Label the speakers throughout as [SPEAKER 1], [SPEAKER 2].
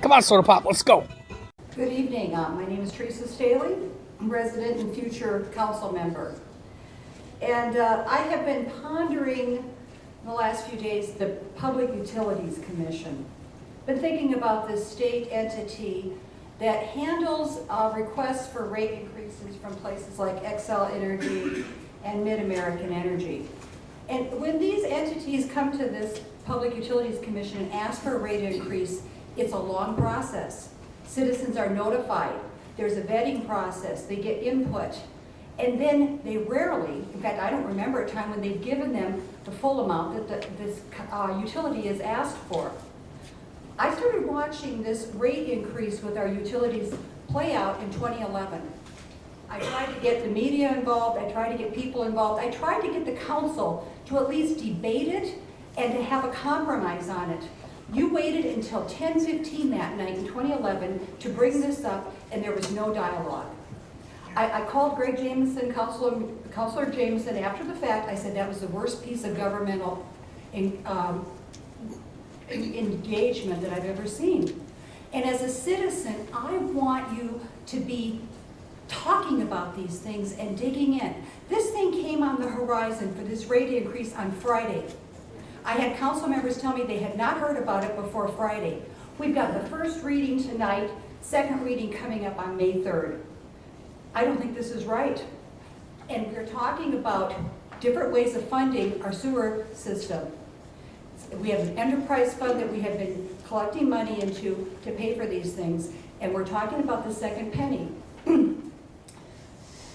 [SPEAKER 1] Come on, Soda Pop, let's go.
[SPEAKER 2] Good evening. My name is Theresa Stehly. I'm resident and future council member. And I have been pondering in the last few days the Public Utilities Commission. Been thinking about this state entity that handles requests for rate increases from places like Xcel Energy and Mid-American Energy. And when these entities come to this Public Utilities Commission and ask for a rate increase, it's a long process. Citizens are notified. There's a vetting process. They get input. And then they rarely, in fact, I don't remember a time when they've given them the full amount that this utility is asked for. I started watching this rate increase with our utilities play out in 2011. I tried to get the media involved. I tried to get people involved. I tried to get the council to at least debate it and to have a compromise on it. You waited until 10:15 that night in 2011 to bring this up, and there was no dialogue. I called Greg Jameson, Councilor Jameson, after the fact. I said that was the worst piece of governmental engagement that I've ever seen. And as a citizen, I want you to be talking about these things and digging in. This thing came on the horizon for this rate increase on Friday. I had council members tell me they had not heard about it before Friday. We've got the first reading tonight, second reading coming up on May 3rd. I don't think this is right. And we're talking about different ways of funding our sewer system. We have an enterprise fund that we have been collecting money into to pay for these things, and we're talking about the second penny.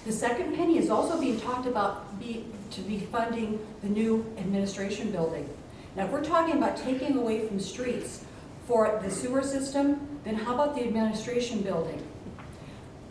[SPEAKER 2] The second penny is also being talked about to be funding the new administration building. Now, if we're talking about taking away from streets for the sewer system, then how about the administration building?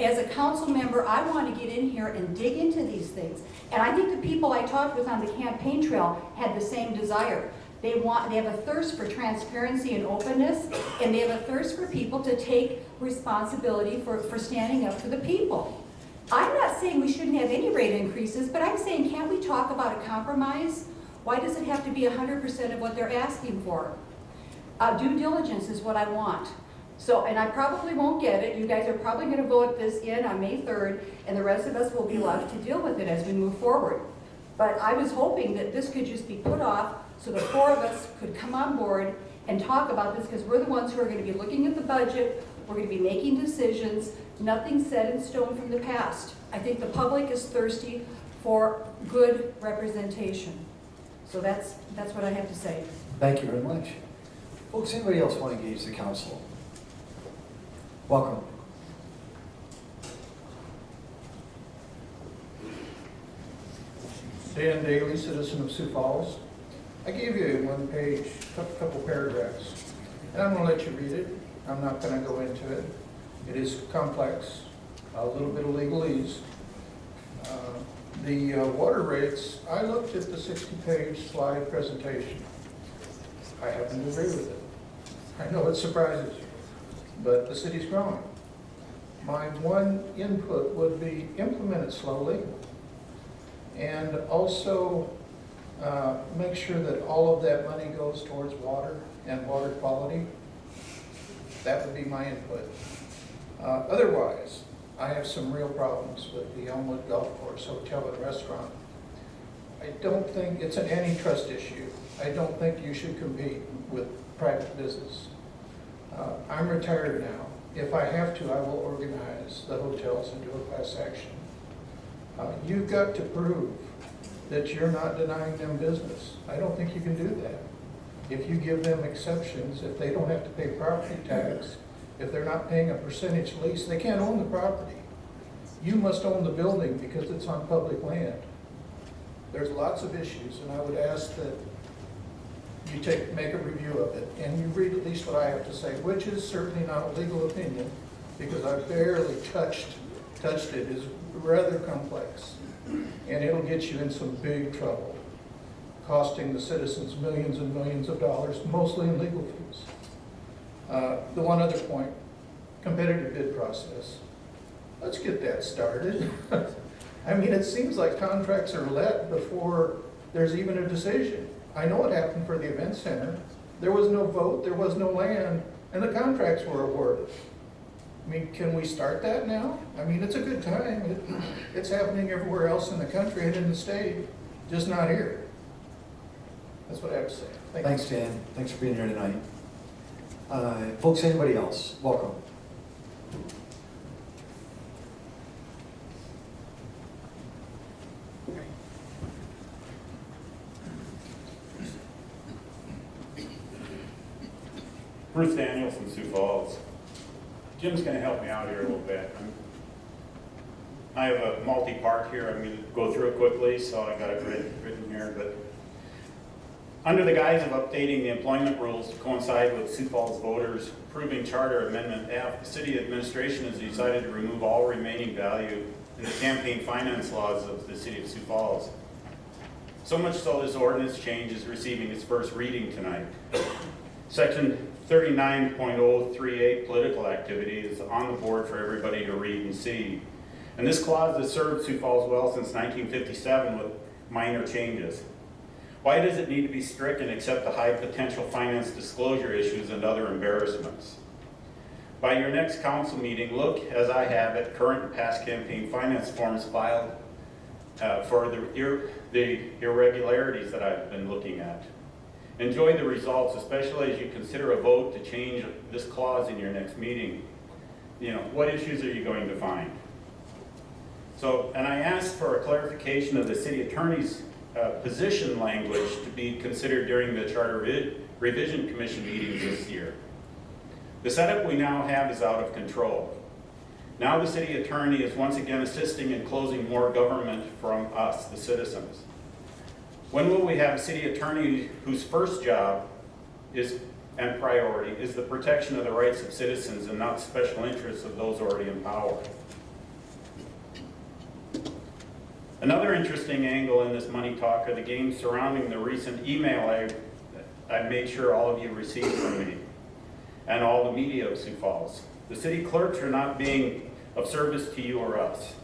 [SPEAKER 2] As a council member, I want to get in here and dig into these things. And I think the people I talked with on the campaign trail had the same desire. They have a thirst for transparency and openness, and they have a thirst for people to take responsibility for standing up for the people. I'm not saying we shouldn't have any rate increases, but I'm saying, can't we talk about a compromise? Why does it have to be 100% of what they're asking for? Due diligence is what I want. So, and I probably won't get it. You guys are probably going to vote this in on May 3rd, and the rest of us will be left to deal with it as we move forward. But I was hoping that this could just be put off so the four of us could come on board and talk about this, because we're the ones who are going to be looking at the budget. We're going to be making decisions. Nothing set in stone from the past. I think the public is thirsty for good representation. So that's what I have to say.
[SPEAKER 3] Thank you very much. Folks, anybody else want to engage the council? Welcome.
[SPEAKER 4] Dan Daly, citizen of Sioux Falls. I gave you a one-page, couple paragraphs, and I'm going to let you read it. I'm not going to go into it. It is complex, a little bit of legalese. The water rates, I looked at the 60-page slide presentation. I happen to agree with it. I know it surprises you, but the city's growing. My one input would be implement it slowly, and also make sure that all of that money goes towards water and water quality. That would be my input. Otherwise, I have some real problems with the Elmwood Golf Course Hotel and Restaurant. I don't think it's an antitrust issue. I don't think you should compete with private business. I'm retired now. If I have to, I will organize the hotels and do a class action. You've got to prove that you're not denying them business. I don't think you can do that. If you give them exceptions, if they don't have to pay property tax, if they're not paying a percentage lease, they can't own the property. You must own the building because it's on public land. There's lots of issues, and I would ask that you make a review of it, and you read at least what I have to say, which is certainly not a legal opinion, because I barely touched it. Is rather complex, and it'll get you in some big trouble, costing the citizens millions and millions of dollars, mostly in legal fees. The one other point, competitive bid process. Let's get that started. I mean, it seems like contracts are let before there's even a decision. I know what happened for the event center. There was no vote, there was no land, and the contracts were awarded. I mean, can we start that now? I mean, it's a good time. It's happening everywhere else in the country and in the state, just not here. That's what I have to say. Thank you.
[SPEAKER 3] Thanks, Dan. Thanks for being here tonight. Folks, anybody else? Welcome.
[SPEAKER 1] Bruce Daniels from Sioux Falls. Jim's going to help me out here a little bit. I have a multi-part here. I'm going to go through it quickly, so I got it written here. But under the guise of updating the employment rules to coincide with Sioux Falls voters approving Charter Amendment F, the city administration has decided to remove all remaining value in the campaign finance laws of the city of Sioux Falls. So much so this ordinance change is receiving its first reading tonight. Section 39.038 political activity is on the board for everybody to read and see. And this clause has served Sioux Falls well since 1957 with minor changes. Why does it need to be stricken except the high potential finance disclosure issues and other embarrassments? By your next council meeting, look, as I have, at current and past campaign finance forms filed for the irregularities that I've been looking at. Enjoy the results, especially as you consider a vote to change this clause in your next meeting. You know, what issues are you going to find? So, and I asked for a clarification of the city attorney's position language to be considered during the Charter Revision Commission meetings this year. The setup we now have is out of control. Now the city attorney is once again assisting in closing more government from us, the citizens. When will we have a city attorney whose first job is and priority is the protection of the rights of citizens and not special interests of those already in power? Another interesting angle in this money talk are the games surrounding the recent email I made sure all of you received from me and all the media of Sioux Falls. The city clerks are not being of service to you or us.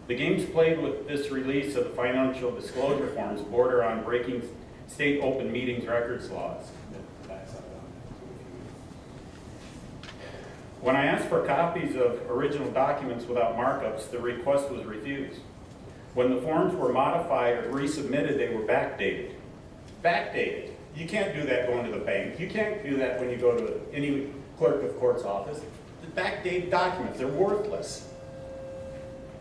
[SPEAKER 1] The games played with this release of the financial disclosure forms border on breaking state open meetings records laws. When I asked for copies of original documents without markups, the request was refused. When the forms were modified or resubmitted, they were backdated. Backdated. You can't do that going to the bank. You can't do that when you go to any clerk of court's office. The backdated documents, they're worthless.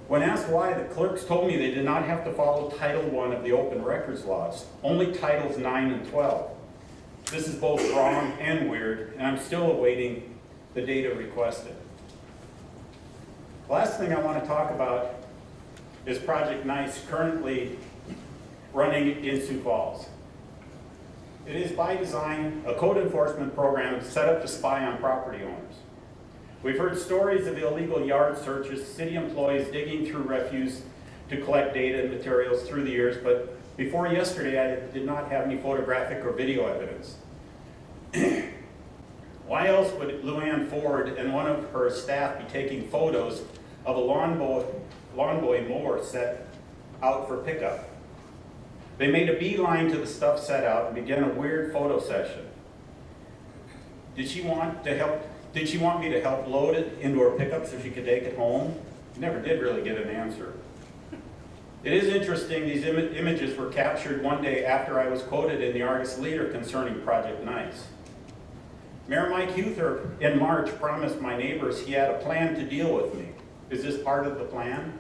[SPEAKER 1] When asked why, the clerks told me they did not have to follow Title I of the Open Records laws, only Titles 9 and 12. This is both wrong and weird, and I'm still awaiting the data requested. The last thing I want to talk about is Project N.I.C.E, currently running in Sioux Falls. It is by design a code enforcement program set up to spy on property owners. We've heard stories of illegal yard searches, city employees digging through refuse to collect data and materials through the years, but before yesterday I did not have any photographic or video evidence. Why else would LuAnn Ford and one of her staff be taking photos of a Lawnboy mower set out for pickup? They made a beeline to the stuff set out and began a weird photo session. Did she want me to help load it into her pickup so she could take it home? Never did really get an answer. It is interesting these images were captured one day after I was quoted in the Argus Leader concerning Project N.I.C.E. Mayor Mike Huther in March promised my neighbors he had a plan to deal with me. Is this part of the plan?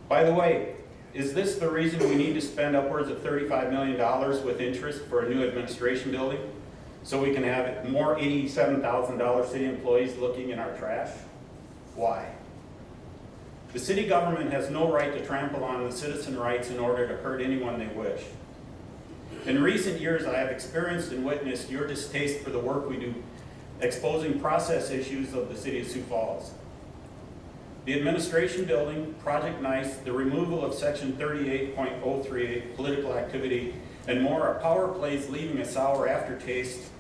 [SPEAKER 1] By the way, is this the reason we need to spend upwards of $35 million with interest for a new administration building? So we can have more $87,000 city employees looking in our trash? Why? The city government has no right to trample on the citizen rights in order to hurt anyone they wish. In recent years, I have experienced and witnessed your distaste for the work we do, exposing process issues of the city of Sioux Falls. The administration building, Project N.I.C.E, the removal of section 38.038, political activity, and more are power plays leaving a sour aftertaste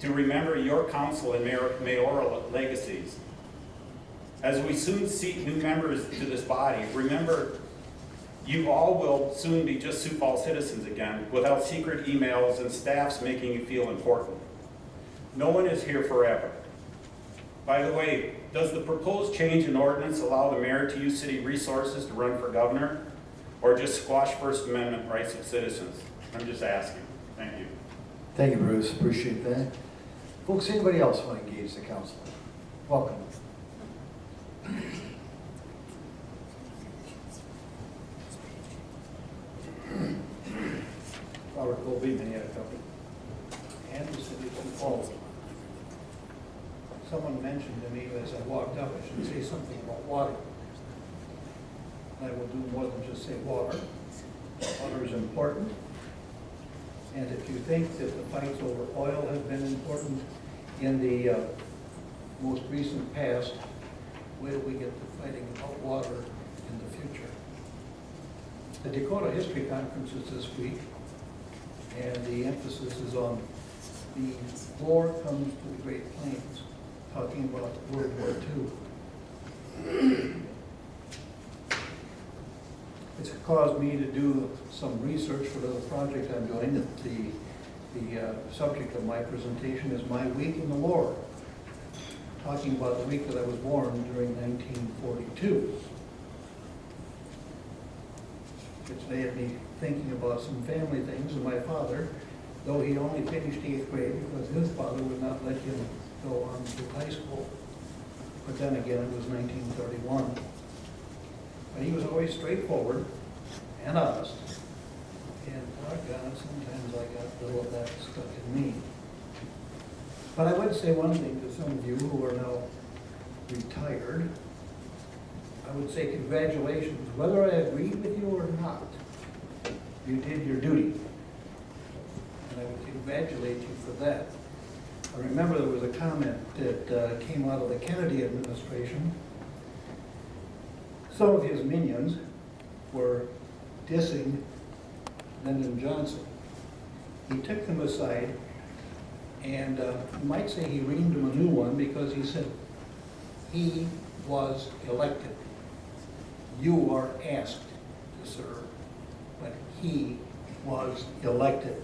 [SPEAKER 1] to remember your council and mayoral legacies. As we soon seat new members to this body, remember you all will soon be just Sioux Falls citizens again, without secret emails and staffs making you feel important. No one is here forever. By the way, does the proposed change in ordinance allow the mayor to use city resources to run for governor, or just squash First Amendment rights of citizens? I'm just asking. Thank you.
[SPEAKER 3] Thank you, Bruce, appreciate that. Folks, anybody else want to engage the council? Welcome.
[SPEAKER 5] Robert Colby, Minnetonka Company, and the city of Sioux Falls. Someone mentioned to me as I walked up, I should say something about water. I will do more than just say water. Water is important. And if you think that the fights over oil have been important in the most recent past, where do we get to fighting about water in the future? The Dakota History Conference is this week, and the emphasis is on the war comes to the Great Plains, talking about World War II. It's caused me to do some research for the project I'm doing. The subject of my presentation is My Week in the War, talking about the week that I was born during 1942. Which led me thinking about some family things. And my father, though he only finished 8th grade because his father would not let him go on to high school. But then again, it was 1931. But he was always straightforward and honest. And doggone it, sometimes I got a little of that stuck in me. But I would say one thing to some of you who are now retired. I would say congratulations. Whether I agreed with you or not, you did your duty. And I would congratulate you for that. I remember there was a comment that came out of the Kennedy administration. Some of his minions were dissing Lyndon Johnson. He took them aside, and you might say he reamed him a new one, because he said he was elected. You are asked to serve, but he was elected.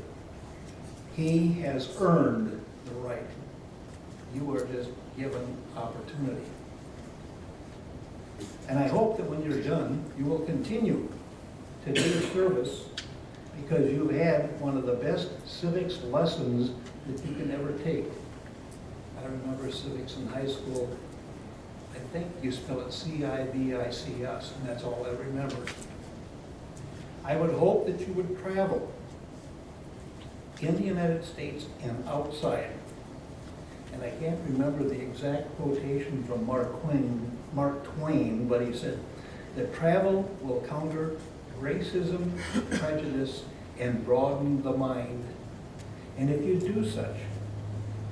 [SPEAKER 5] He has earned the right. You are just given opportunity. And I hope that when you're done, you will continue to do service, because you've had one of the best civics lessons that you can ever take. I remember civics in high school. I think you spell it C-I-V-I-C-S, and that's all I remember. I would hope that you would travel in the United States and outside. And I can't remember the exact quotation from Mark Twain, but he said that travel will counter racism, prejudice, and broaden the mind. And if you do such,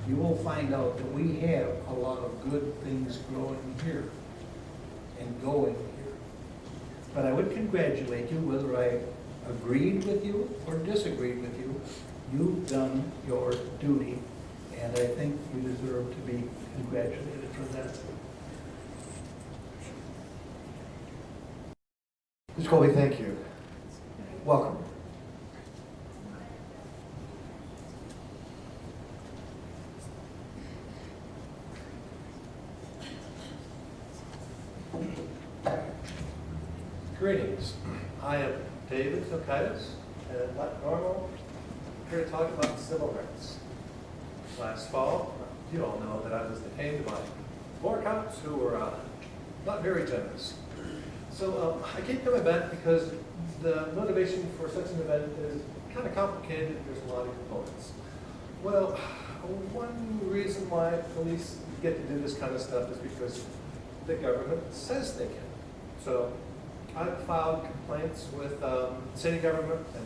[SPEAKER 5] you will find out that we have a lot of good things growing here and going here. But I would congratulate you, whether I agreed with you or disagreed with you. You've done your duty, and I think you deserve to be congratulated for that.
[SPEAKER 3] Ms. Colby, thank you. Welcome.
[SPEAKER 6] Greetings. I am David Zokaitis, and like normal, I'm here to talk about civil rights. Last fall, you all know that I was detained by 4 cops who were not very generous. So I keep coming back because the motivation for such an event is kind of complicated. There's a lot of components. Well, one reason why police get to do this kind of stuff is because the government says they can. So I've filed complaints with city government and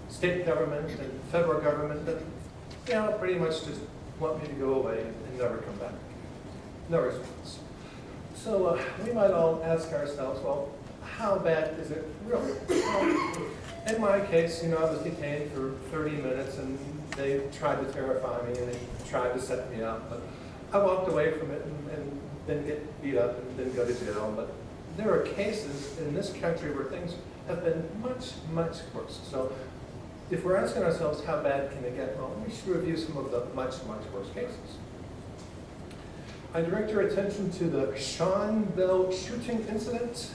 [SPEAKER 6] state government and federal government that, you know, pretty much just want me to go away and never come back. No response. So we might all ask ourselves, well, how bad is it really? Well, in my case, you know, I was detained for 30 minutes and they tried to terrify me and they tried to set me up, but I walked away from it and didn't get beat up and didn't go to jail. But there are cases in this country where things have been much, much worse. So if we're asking ourselves how bad can it get, well, we should review some of the much, much worse cases. I direct your attention to the Sean Bell shooting incident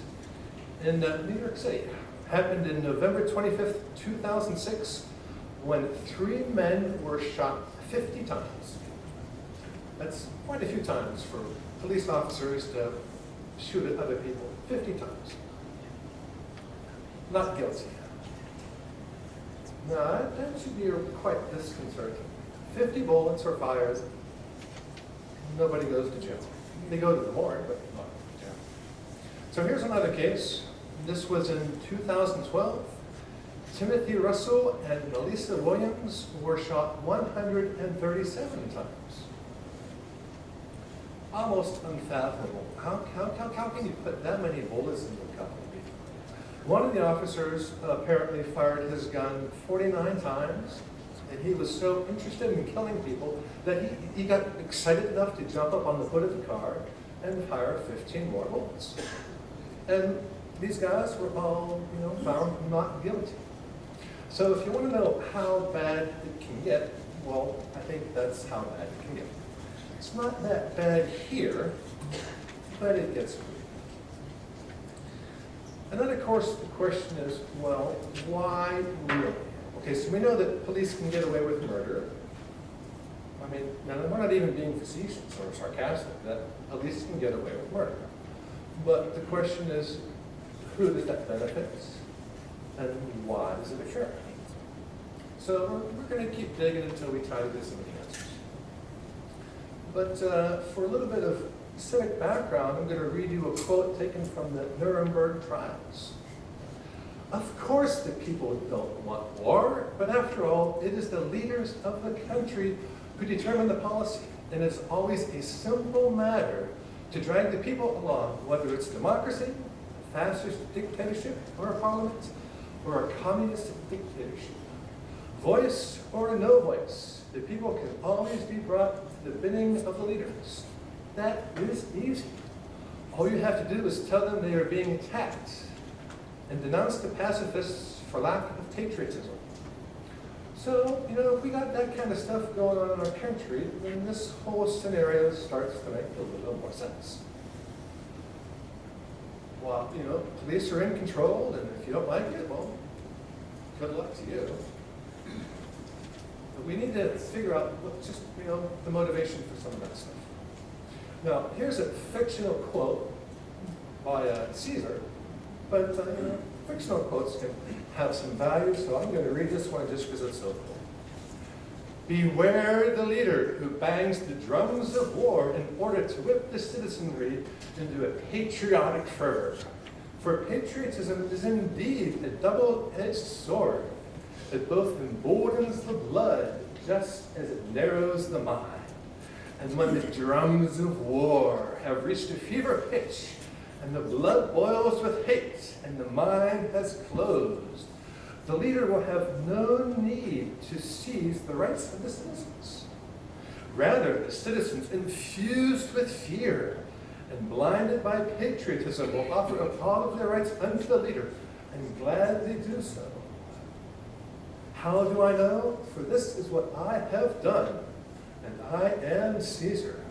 [SPEAKER 6] in New York City. Happened in November 25th, 2006, when 3 men were shot 50 times. That's quite a few times for police officers to shoot at other people, 50 times. Not guilty. No, that should be quite disconcerting. 50 bullets are fired, nobody goes to jail. They go to the morgue, but not to jail. So here's another case. This was in 2012. Timothy Russell and Melissa Williams were shot 137 times. Almost unfathomable. How can you put that many bullets into a couple of people? One of the officers apparently fired his gun 49 times, and he was so interested in killing people that he got excited enough to jump up on the hood of the car and fire 15 more bullets. And these guys were all, found not guilty. So if you want to know how bad it can get, well, I think that's how bad it can get. It's not that bad here, but it gets pretty bad. And then, of course, the question is, well, why really? Okay, so we know that police can get away with murder. I mean, now we're not even being facetious or sarcastic, that police can get away with murder. But the question is, who does that benefit, and why does it occur? So we're going to keep digging until we try to get some of the answers. But for a little bit of civic background, I'm going to read you a quote taken from the Nuremberg trials. Of course the people don't want war, but after all, it is the leaders of the country who determine the policy, and it's always a simple matter to drag the people along, whether it's democracy, a fascist dictatorship, or a parliament, or a communist dictatorship. Voice or no voice, the people can always be brought to the bidding of the leaders. That is easy. All you have to do is tell them they are being attacked and denounce the pacifists for lack of patriotism. So, if we got that kind of stuff going on in our country, then this whole scenario starts to make a little more sense. Well, police are in control, and if you don't like it, well, good luck to you. But we need to figure out the motivation for some of that stuff. Now, here's a fictional quote by Caesar, but fictional quotes can have some value, so I'm going to read this one just because it's so cool. Beware the leader who bangs the drums of war in order to whip the citizenry into a patriotic fervor. For patriotism is indeed a double-edged sword that both emboldens the blood just as it narrows the mind. And when the drums of war have reached a fever pitch, and the blood boils with hate, and the mind has closed, the leader will have no need to seize the rights of the citizens. Rather, the citizens, infused with fear and blinded by patriotism, will offer up all of their rights unto the leader, and gladly do so. How do I know? For this is what I have done, and I am Caesar.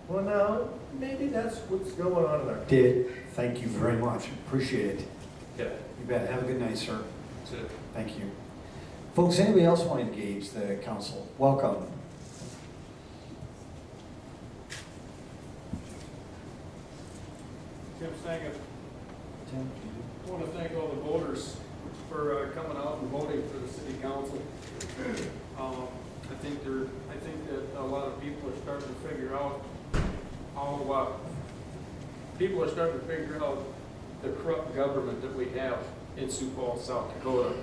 [SPEAKER 6] Well, now, maybe that's what's going on in our country.
[SPEAKER 3] David, thank you very much. Appreciate it.
[SPEAKER 6] Yeah,
[SPEAKER 3] You bet. Have a good night, sir.
[SPEAKER 6] that's it.
[SPEAKER 3] Thank you. Folks, anybody else want to engage the council? Welcome.
[SPEAKER 7] Tim Stangen. I want to thank all the voters for coming out and voting for the city council. I think that a lot of people are starting to figure out people are starting to figure out the corrupt government that we have in Sioux Falls, South Dakota.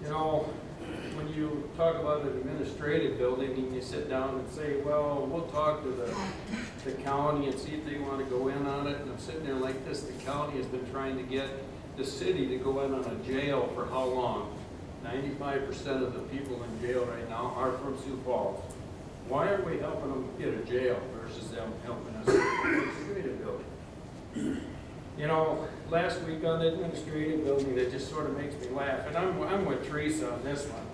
[SPEAKER 7] When you talk about an administrative building and you sit down and say, well, we'll talk to the county and see if they want to go in on it, and I'm sitting there like this, the county has been trying to get the city to go in on a jail for how long? 95% of the people in jail right now are from Sioux Falls. Why are we helping them get a jail versus them helping us with an administrative building? You know, last week on the administrative building, that just sort of makes me laugh, and I'm with Theresa on this one.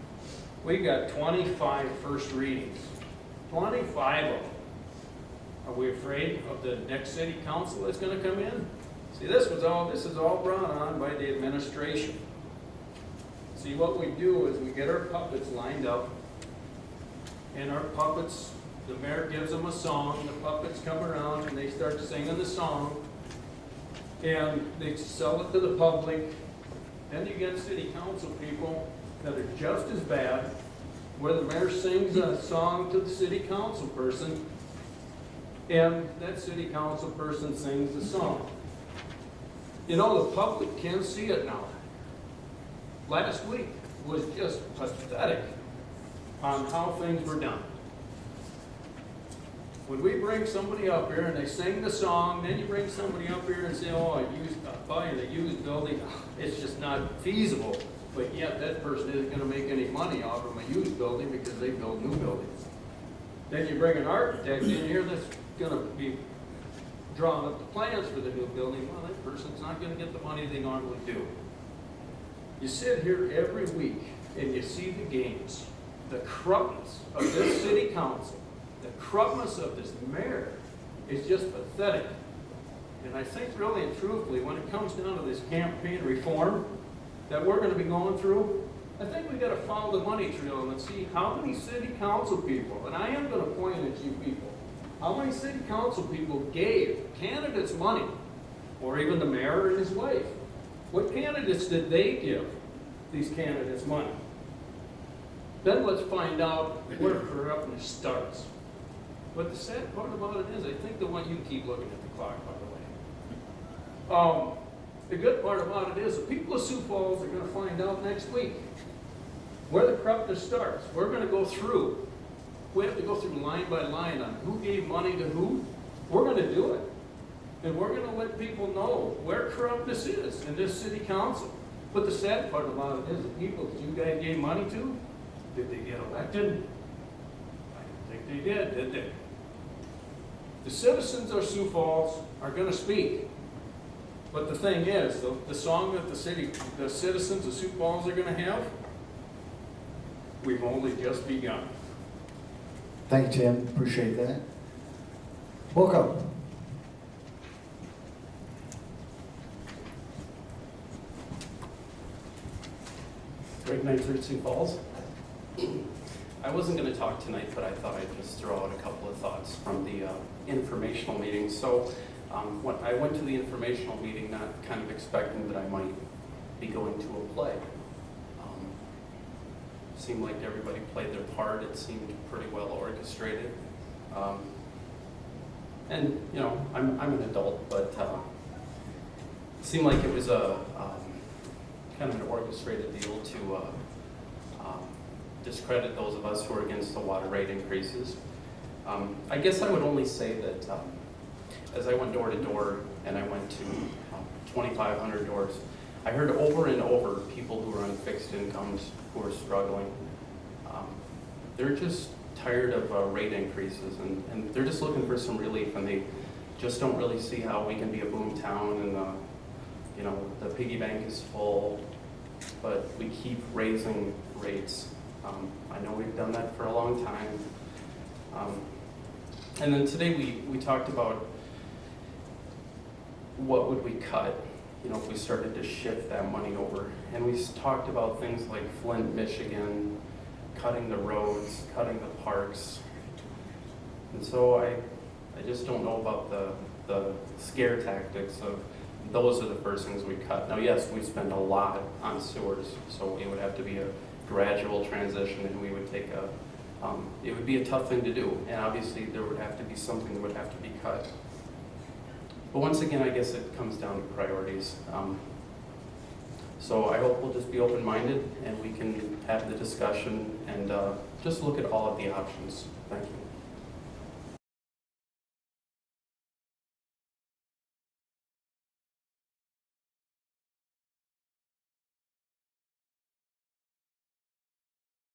[SPEAKER 7] We got 25 first readings, 25 of them. Are we afraid of the next city council that's gonna come in? See, this is all brought on by the administration. See, what we do is we get our puppets lined up, and our puppets, the mayor gives them a song, the puppets come around and they start singing the song, and they sell it to the public. Then you get city council people that are just as bad, where the mayor sings a song to the city council person, and that city council person sings the song. You know, the public can see it now. Last week was just pathetic on how things were done. When we bring somebody up here and they sing the song, then you bring somebody up here and say, oh, buying a used building, it's just not feasible. But yet that person isn't gonna make any money off of a used building because they build new buildings. Then you bring an architect in here that's gonna be drawing up the plans for the new building. Well, that person's not gonna get the money they normally do. You sit here every week and you see the games, the corruptness of this city council, the corruptness of this mayor is just pathetic. And I think really and truthfully, when it comes down to this campaign reform that we're gonna be going through, I think we gotta follow the money trail and see how many city council people, and I am gonna point at you people, how many city council people gave candidates money, or even the mayor and his wife? What candidates did they give these candidates money? Then let's find out where corruptness starts. But the sad part about it is, I think the one you keep looking at the clock, by the way. The good part about it is, the people of Sioux Falls are going to find out next week where the corruptness starts. We're going to go through. We have to go through line by line on who gave money to who. We're going to do it. And we're going to let people know where corruptness is in this city council. But the sad part about it is, the people that you guys gave money to, did they get elected? I don't think they did they? The citizens of Sioux Falls are going to speak. But the thing is, the song that the citizens of Sioux Falls are going to have, we've only just begun.
[SPEAKER 3] Thank you, Tim. Appreciate that. Welcome.
[SPEAKER 8] Great night through Sioux Falls. I wasn't going to talk tonight, but I thought I'd just throw out a couple of thoughts from the informational meeting. So when I went to the informational meeting, not kind of expecting that I might be going to a play. Seemed like everybody played their part. It seemed pretty well orchestrated. And you know, I'm an adult, but it seemed like it was a kind of an orchestrated deal to discredit those of us who are against the water rate increases. I guess I would only say that as I went door to door and I went to 2,500 doors, I heard over and over people who are on fixed incomes who are struggling. They're just tired of rate increases and they're just looking for some relief, and they just don't really see how we can be a boom town and you know, the piggy bank is full, but we keep raising rates. I know we've done that for a long time. And then today we talked about what would we cut, you know, if we started to shift that money over. And we talked about things like Flint, Michigan, cutting the roads, cutting the parks. And so I just don't know about the scare tactics of those are the first things we cut. Now, yes, we spend a lot on sewers, so it would have to be a gradual transition, and we would take it would be a tough thing to do, and obviously there would have to be something that would have to be cut. But once again, I guess it comes down to priorities. So I hope we'll just be open-minded and we can have the discussion and just look at all of the options. Thank you.